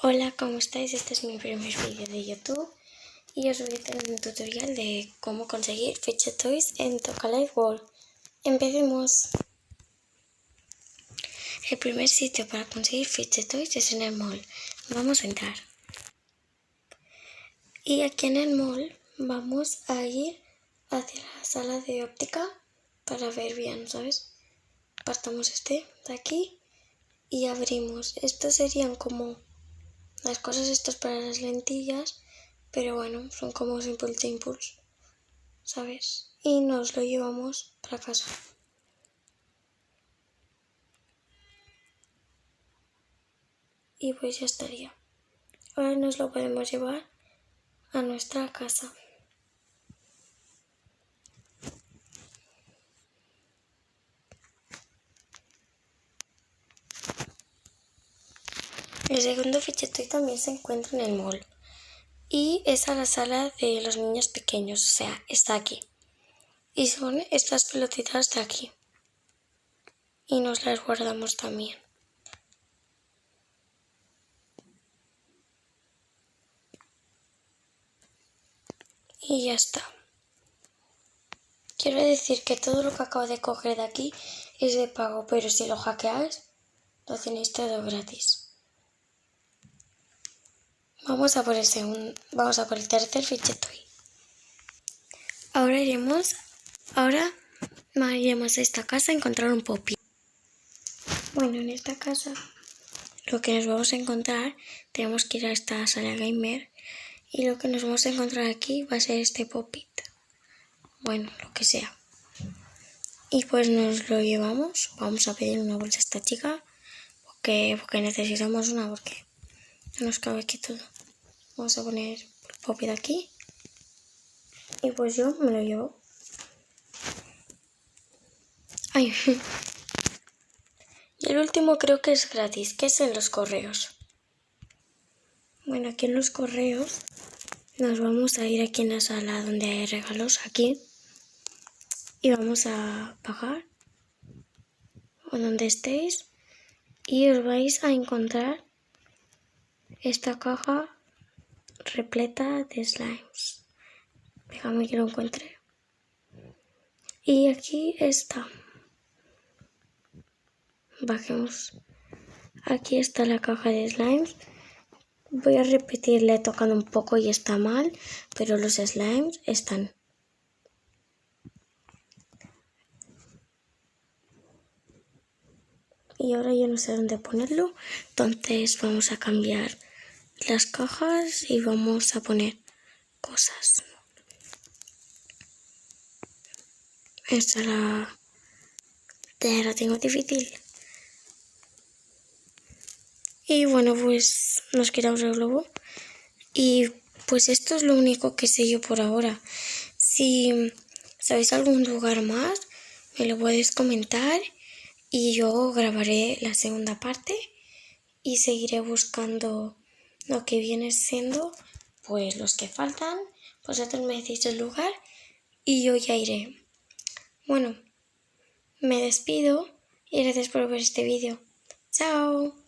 Hola, ¿cómo estáis? Este es mi primer vídeo de YouTube y os voy a hacer un tutorial de cómo conseguir Fidget Toys en Toca Life World. ¡Empecemos! El primer sitio para conseguir Fidget Toys es en el mall. Vamos a entrar. Y aquí en el mall vamos a ir hacia la sala de óptica para ver bien, ¿sabes? Partamos de aquí y abrimos. Estos serían como las cosas estas para las lentillas, pero bueno, son como Simple Impulse, ¿sabes? Y nos lo llevamos para casa. Y pues ya estaría. Ahora nos lo podemos llevar a nuestra casa. El segundo Fidget Toy también se encuentra en el mall. Y es a la sala de los niños pequeños, o sea, está aquí. Y son estas pelotitas de aquí. Y nos las guardamos también. Y ya está. Quiero decir que todo lo que acabo de coger de aquí es de pago, pero si lo hackeáis, lo tenéis todo gratis. Vamos a por el tercer Fidget Toy. Ahora iremos a esta casa a encontrar un Poppy. Bueno, en esta casa lo que nos vamos a encontrar, tenemos que ir a esta sala gamer y lo que nos vamos a encontrar aquí va a ser este Poppy. Bueno, lo que sea. Y pues nos lo llevamos, vamos a pedir una bolsa a esta chica porque necesitamos una porque no nos cabe aquí todo. Vamos a poner el Poppy de aquí y pues yo me lo llevo. Ay. Y el último creo que es gratis, que es en los correos. Bueno, aquí en los correos nos vamos a ir aquí en la sala donde hay regalos, aquí. Y vamos a pagar o donde estéis y os vais a encontrar esta caja repleta de slimes. Déjame que lo encuentre. Y aquí está. Bajemos. Aquí está la caja de slimes. Voy a repetirle tocando un poco y está mal, pero los slimes están. Y ahora yo no sé dónde ponerlo, entonces vamos a cambiar las cajas y vamos a poner cosas. Esta la tengo difícil. Y bueno, pues nos quitamos el globo. Y pues esto es lo único que sé yo por ahora. Si sabéis algún lugar más, me lo podéis comentar y yo grabaré la segunda parte y seguiré buscando lo que viene siendo pues los que faltan. Vosotros me decís el lugar y yo ya iré. Bueno, me despido y gracias por ver este vídeo. ¡Chao!